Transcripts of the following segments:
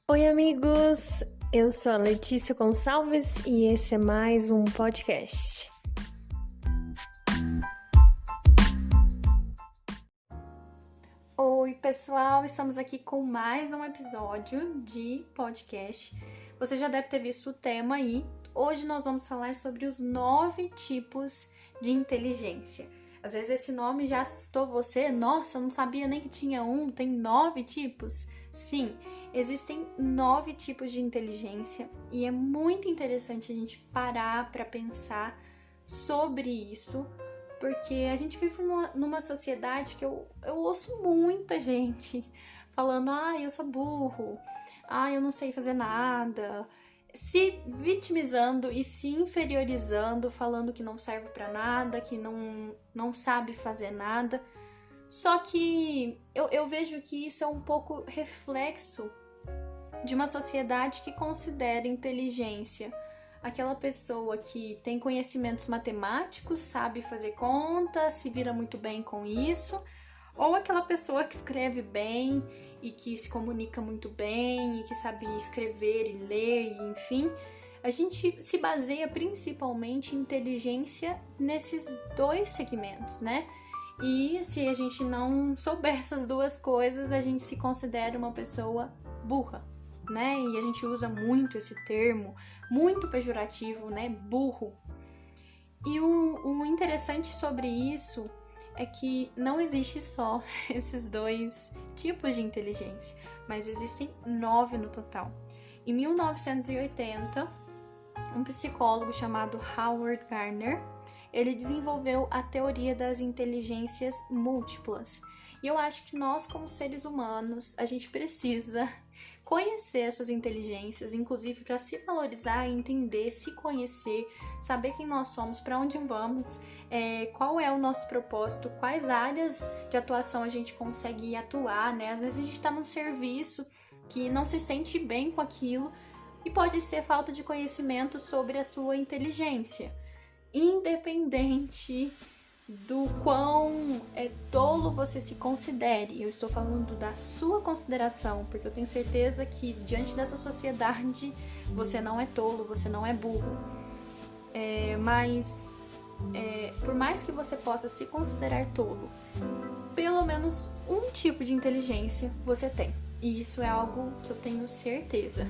Oi, amigos! Eu sou a Letícia Gonçalves e esse é mais um podcast. Oi, pessoal! Estamos aqui com mais um episódio de podcast. Você já deve ter visto o tema aí. Hoje nós vamos falar sobre os 9 tipos de inteligência. Às vezes esse nome já assustou você. Nossa, eu não sabia nem que tinha tem 9 tipos? Sim, existem 9 tipos de inteligência e é muito interessante a gente parar para pensar sobre isso, porque a gente vive numa sociedade que eu ouço muita gente falando: eu sou burro, eu não sei fazer nada, se vitimizando e se inferiorizando, falando que não serve para nada, que não sabe fazer nada. Só que eu vejo que isso é um pouco reflexo de uma sociedade que considera inteligência aquela pessoa que tem conhecimentos matemáticos, sabe fazer conta, se vira muito bem com isso, ou aquela pessoa que escreve bem e que se comunica muito bem e que sabe escrever e ler, e enfim. A gente se baseia principalmente em inteligência nesses dois segmentos, né? E se a gente não souber essas duas coisas, a gente se considera uma pessoa burra, né? E a gente usa muito esse termo, muito pejorativo, né? Burro. E o interessante sobre isso é que não existe só esses dois tipos de inteligência, mas existem 9 no total. Em 1980, um psicólogo chamado Howard Gardner, ele desenvolveu a teoria das inteligências múltiplas. E eu acho que nós, como seres humanos, a gente precisa conhecer essas inteligências, inclusive para se valorizar, entender, se conhecer, saber quem nós somos, para onde vamos, qual é o nosso propósito, quais áreas de atuação a gente consegue atuar, né? Às vezes a gente está num serviço que não se sente bem com aquilo e pode ser falta de conhecimento sobre a sua inteligência. Independente do quão tolo você se considere, eu estou falando da sua consideração, porque eu tenho certeza que diante dessa sociedade você não é tolo, você não é burro. Mas por mais que você possa se considerar tolo, pelo menos um tipo de inteligência você tem. E isso é algo que eu tenho certeza.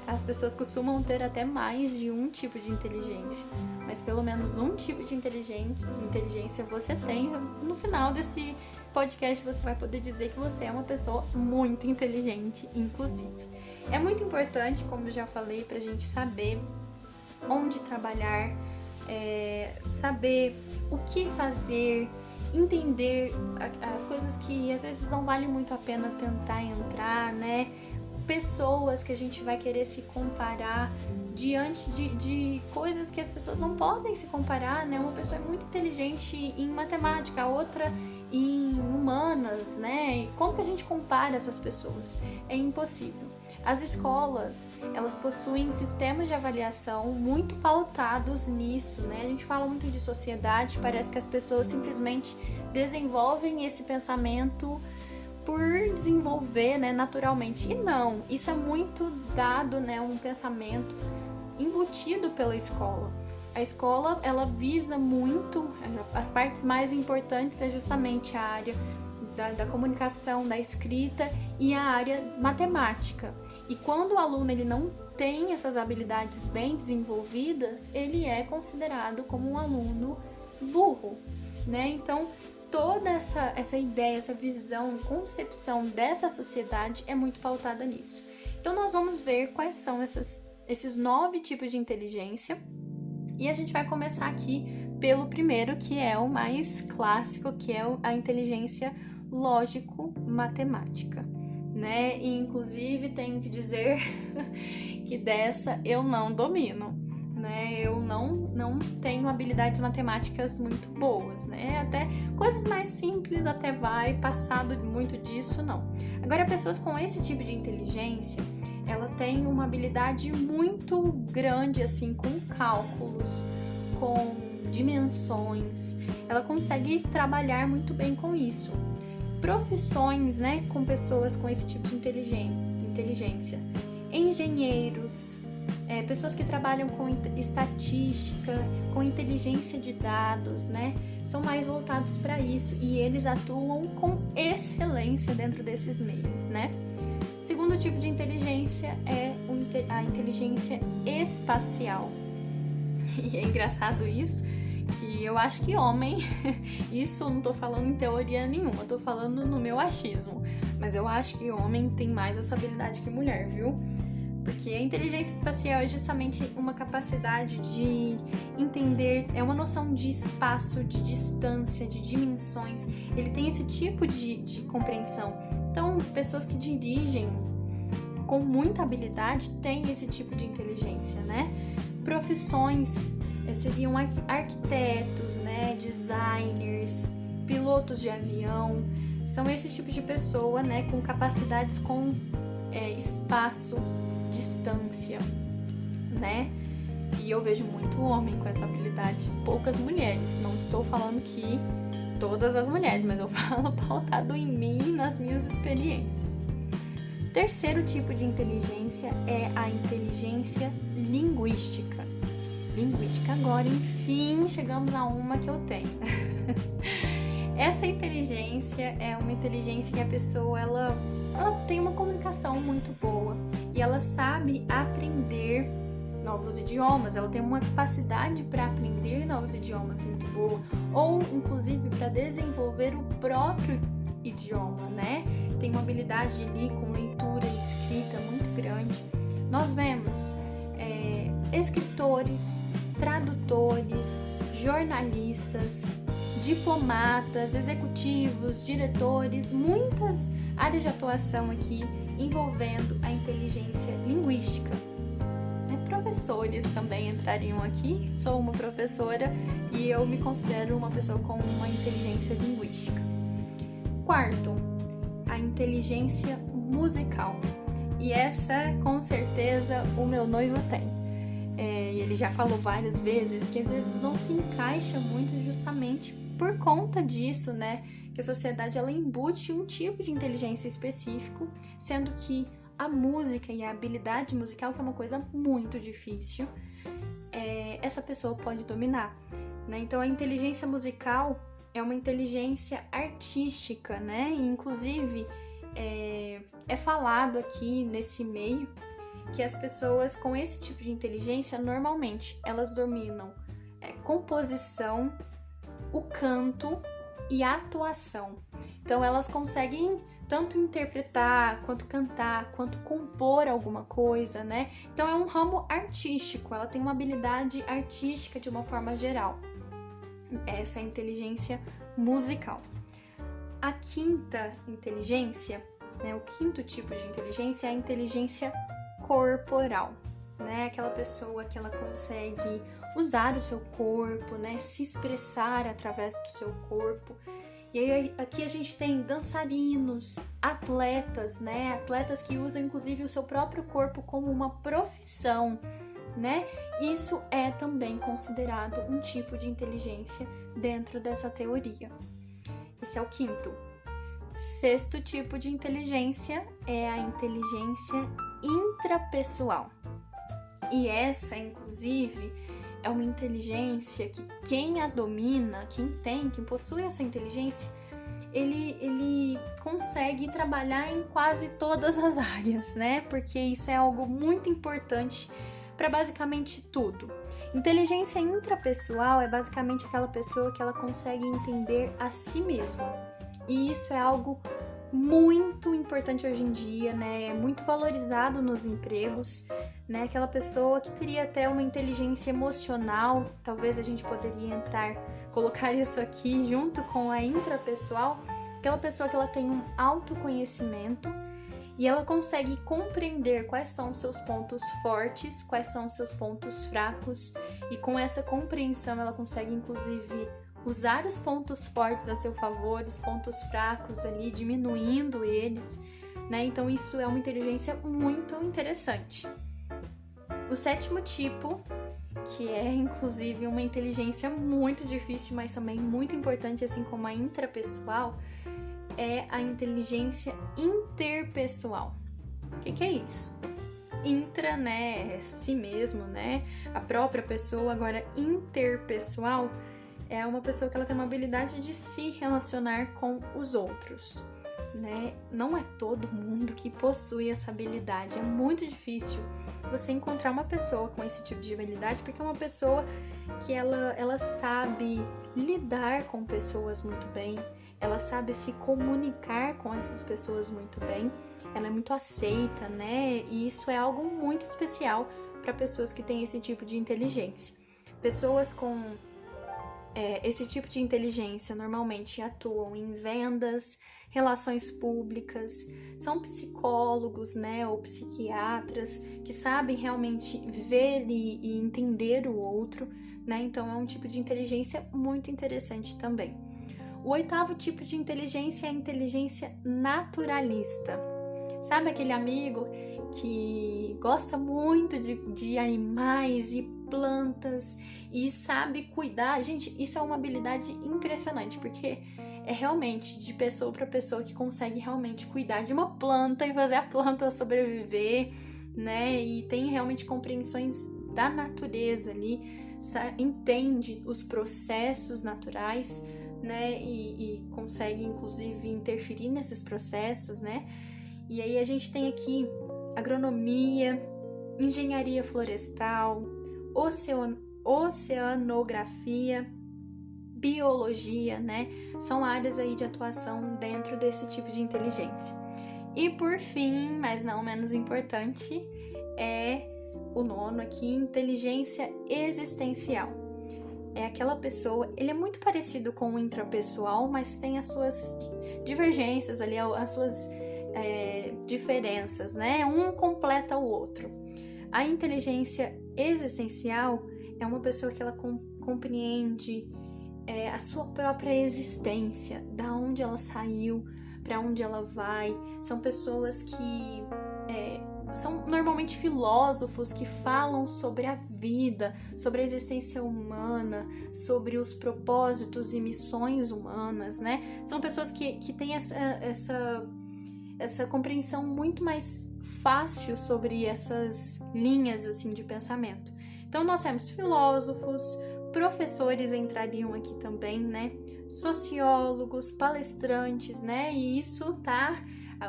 As pessoas costumam ter até mais de um tipo de inteligência, mas pelo menos um tipo de inteligência você tem. No final desse podcast você vai poder dizer que você é uma pessoa muito inteligente, inclusive. É muito importante, como eu já falei, pra gente saber onde trabalhar, saber o que fazer, entender as coisas que às vezes não vale muito a pena tentar entrar, né? Pessoas que a gente vai querer se comparar diante de coisas que as pessoas não podem se comparar, né? Uma pessoa é muito inteligente em matemática, a outra em humanas, né? E como que a gente compara essas pessoas? É impossível. As escolas, elas possuem sistemas de avaliação muito pautados nisso, né? A gente fala muito de sociedade, parece que as pessoas simplesmente desenvolvem esse pensamento por desenvolver, né, naturalmente. E não, isso é muito dado, né, um pensamento embutido pela escola. A escola, ela visa muito, as partes mais importantes é justamente a área da comunicação, da escrita e a área matemática. E quando o aluno ele não tem essas habilidades bem desenvolvidas, ele é considerado como um aluno burro, né? Então, toda essa ideia, essa visão, concepção dessa sociedade é muito pautada nisso. Então nós vamos ver quais são esses 9 tipos de inteligência e a gente vai começar aqui pelo primeiro, que é o mais clássico, que é a inteligência lógico-matemática, né? E inclusive tenho que dizer que dessa eu não domino, né? Eu não tenho habilidades matemáticas muito boas, né? Até coisas mais simples até vai, passado muito disso, não. Agora, pessoas com esse tipo de inteligência, ela tem uma habilidade muito grande, assim, com cálculos, com dimensões, ela consegue trabalhar muito bem com isso. Profissões, né, com pessoas com esse tipo de inteligência. Engenheiros, pessoas que trabalham com estatística, com inteligência de dados, né, são mais voltados para isso e eles atuam com excelência dentro desses meios, né. O segundo tipo de inteligência é a inteligência espacial. E é engraçado isso, que eu acho que homem, isso eu não tô falando em teoria nenhuma, eu tô falando no meu achismo, mas eu acho que homem tem mais essa habilidade que mulher, viu? Porque a inteligência espacial é justamente uma capacidade de entender, é uma noção de espaço, de distância, de dimensões, ele tem esse tipo de compreensão. Então, pessoas que dirigem com muita habilidade têm esse tipo de inteligência, né? Profissões seriam arquitetos, né, designers, pilotos de avião, são esse tipo de pessoa, né, com capacidades com espaço, distância, né? E eu vejo muito homem com essa habilidade, poucas mulheres. Não estou falando que todas as mulheres, mas eu falo pautado em mim e nas minhas experiências. Terceiro tipo de inteligência é a inteligência linguística. Agora, enfim, chegamos a uma que eu tenho. Essa inteligência é uma inteligência que a pessoa ela tem uma comunicação muito boa e ela sabe aprender novos idiomas, ela tem uma capacidade para aprender novos idiomas muito boa, ou inclusive para desenvolver o próprio idioma, né? Tem uma habilidade ali com leitura e escrita muito grande. Nós vemos escritores, tradutores, jornalistas, diplomatas, executivos, diretores, muitas áreas de atuação aqui envolvendo a inteligência linguística. Professores também entrariam aqui, sou uma professora e eu me considero uma pessoa com uma inteligência linguística. Quarto, a inteligência musical. E essa, com certeza, o meu noivo tem. Ele já falou várias vezes que às vezes não se encaixa muito justamente por conta disso, né? Que a sociedade ela embute um tipo de inteligência específico, sendo que a música e a habilidade musical, que é uma coisa muito difícil, essa pessoa pode dominar, né? Então a inteligência musical é uma inteligência artística, né? E, inclusive é falado aqui nesse meio que as pessoas com esse tipo de inteligência normalmente elas dominam composição, o canto e a atuação. Então elas conseguem tanto interpretar, quanto cantar, quanto compor alguma coisa, né? Então é um ramo artístico, ela tem uma habilidade artística de uma forma geral. Essa é a inteligência musical. A quinta inteligência, né, o quinto tipo de inteligência é a inteligência corporal, né? Aquela pessoa que ela consegue usar o seu corpo, né? Se expressar através do seu corpo. E aí aqui a gente tem dançarinos, atletas, né? Atletas que usam inclusive o seu próprio corpo como uma profissão, né? Isso é também considerado um tipo de inteligência dentro dessa teoria. Esse é o quinto. Sexto tipo de inteligência é a inteligência intrapessoal. E essa, inclusive, é uma inteligência que quem a domina, quem possui essa inteligência, ele consegue trabalhar em quase todas as áreas, né? Porque isso é algo muito importante para basicamente tudo. Inteligência intrapessoal é basicamente aquela pessoa que ela consegue entender a si mesma. E isso é algo muito importante hoje em dia, né? É muito valorizado nos empregos, né? Aquela pessoa que teria até uma inteligência emocional, talvez a gente poderia colocar isso aqui junto com a intrapessoal, aquela pessoa que ela tem um autoconhecimento e ela consegue compreender quais são os seus pontos fortes, quais são os seus pontos fracos, e com essa compreensão ela consegue inclusive usar os pontos fortes a seu favor, os pontos fracos ali, diminuindo eles, né? Então isso é uma inteligência muito interessante. O sétimo tipo, que é inclusive uma inteligência muito difícil, mas também muito importante, assim como a intrapessoal, é a inteligência interpessoal. O que é isso? Intra, né, é si mesmo, né, a própria pessoa. Agora, interpessoal é uma pessoa que ela tem uma habilidade de se relacionar com os outros, né? Não é todo mundo que possui essa habilidade, é muito difícil você encontrar uma pessoa com esse tipo de habilidade, porque é uma pessoa que ela sabe lidar com pessoas muito bem, ela sabe se comunicar com essas pessoas muito bem, ela é muito aceita, né? E isso é algo muito especial para pessoas que têm esse tipo de inteligência. Pessoas com esse tipo de inteligência normalmente atuam em vendas, relações públicas, são psicólogos, né, ou psiquiatras que sabem realmente ver e entender o outro, né? Então é um tipo de inteligência muito interessante também. O 8º tipo de inteligência é a inteligência naturalista. Sabe aquele amigo que gosta muito de animais e plantas e sabe cuidar? Gente, isso é uma habilidade impressionante, porque é realmente de pessoa para pessoa que consegue realmente cuidar de uma planta e fazer a planta sobreviver, né? E tem realmente compreensões da natureza ali, entende os processos naturais, né? E consegue, inclusive, interferir nesses processos, né? E aí a gente tem aqui agronomia, engenharia florestal, oceanografia, biologia, né? São áreas aí de atuação dentro desse tipo de inteligência. E por fim, mas não menos importante, é o 9º aqui, inteligência existencial. É aquela pessoa, ele é muito parecido com o intrapessoal, mas tem as suas divergências ali, as suas diferenças, né? Um completa o outro. A inteligência existencial é uma pessoa que ela compreende a sua própria existência, da onde ela saiu, para onde ela vai. São pessoas que são normalmente filósofos que falam sobre a vida, sobre a existência humana, sobre os propósitos e missões humanas, né? São pessoas que têm essa compreensão muito mais fácil sobre essas linhas assim de pensamento. Então nós temos filósofos, professores entrariam aqui também, né? Sociólogos, palestrantes, né? E isso tá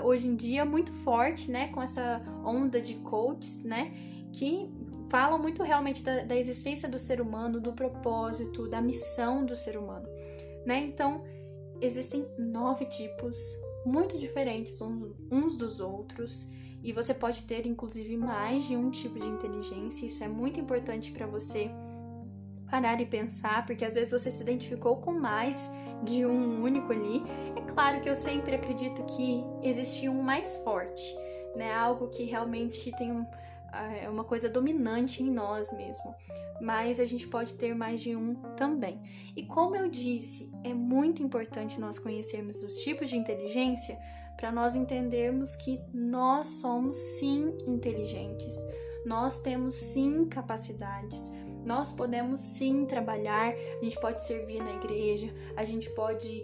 hoje em dia muito forte, né? Com essa onda de coaches, né? Que falam muito realmente da existência do ser humano, do propósito, da missão do ser humano, né? Então existem 9 tipos muito diferentes uns dos outros, e você pode ter inclusive mais de um tipo de inteligência. Isso é muito importante para você parar e pensar, porque às vezes você se identificou com mais de um único ali. É claro que eu sempre acredito que existe um mais forte, né? Algo que realmente tem uma coisa dominante em nós mesmo, mas a gente pode ter mais de um também. E como eu disse, é muito importante nós conhecermos os tipos de inteligência para nós entendermos que nós somos sim inteligentes, nós temos sim capacidades, nós podemos sim trabalhar, a gente pode servir na igreja, a gente pode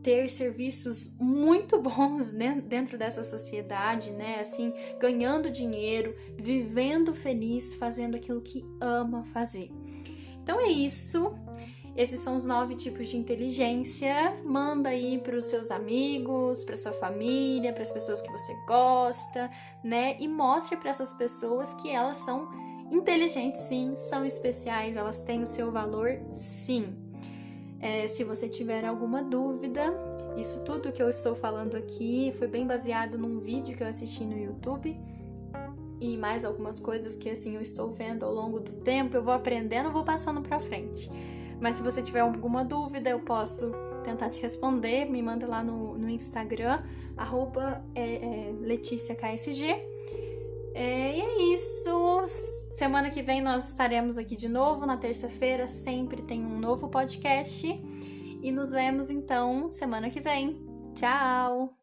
ter serviços muito bons, né, dentro dessa sociedade, né, assim, ganhando dinheiro, vivendo feliz, fazendo aquilo que ama fazer. Então é isso. Esses são os 9 tipos de inteligência. Manda aí para os seus amigos, para sua família, para as pessoas que você gosta, né? E mostre para essas pessoas que elas são inteligentes, sim, são especiais, elas têm o seu valor, sim. Se você tiver alguma dúvida, isso tudo que eu estou falando aqui foi bem baseado num vídeo que eu assisti no YouTube e mais algumas coisas que assim eu estou vendo ao longo do tempo, eu vou aprendendo, vou passando para frente. Mas se você tiver alguma dúvida, eu posso tentar te responder. Me manda lá no Instagram, @LeticiaKSG. E é isso. Semana que vem nós estaremos aqui de novo. Na terça-feira sempre tem um novo podcast. E nos vemos então semana que vem. Tchau!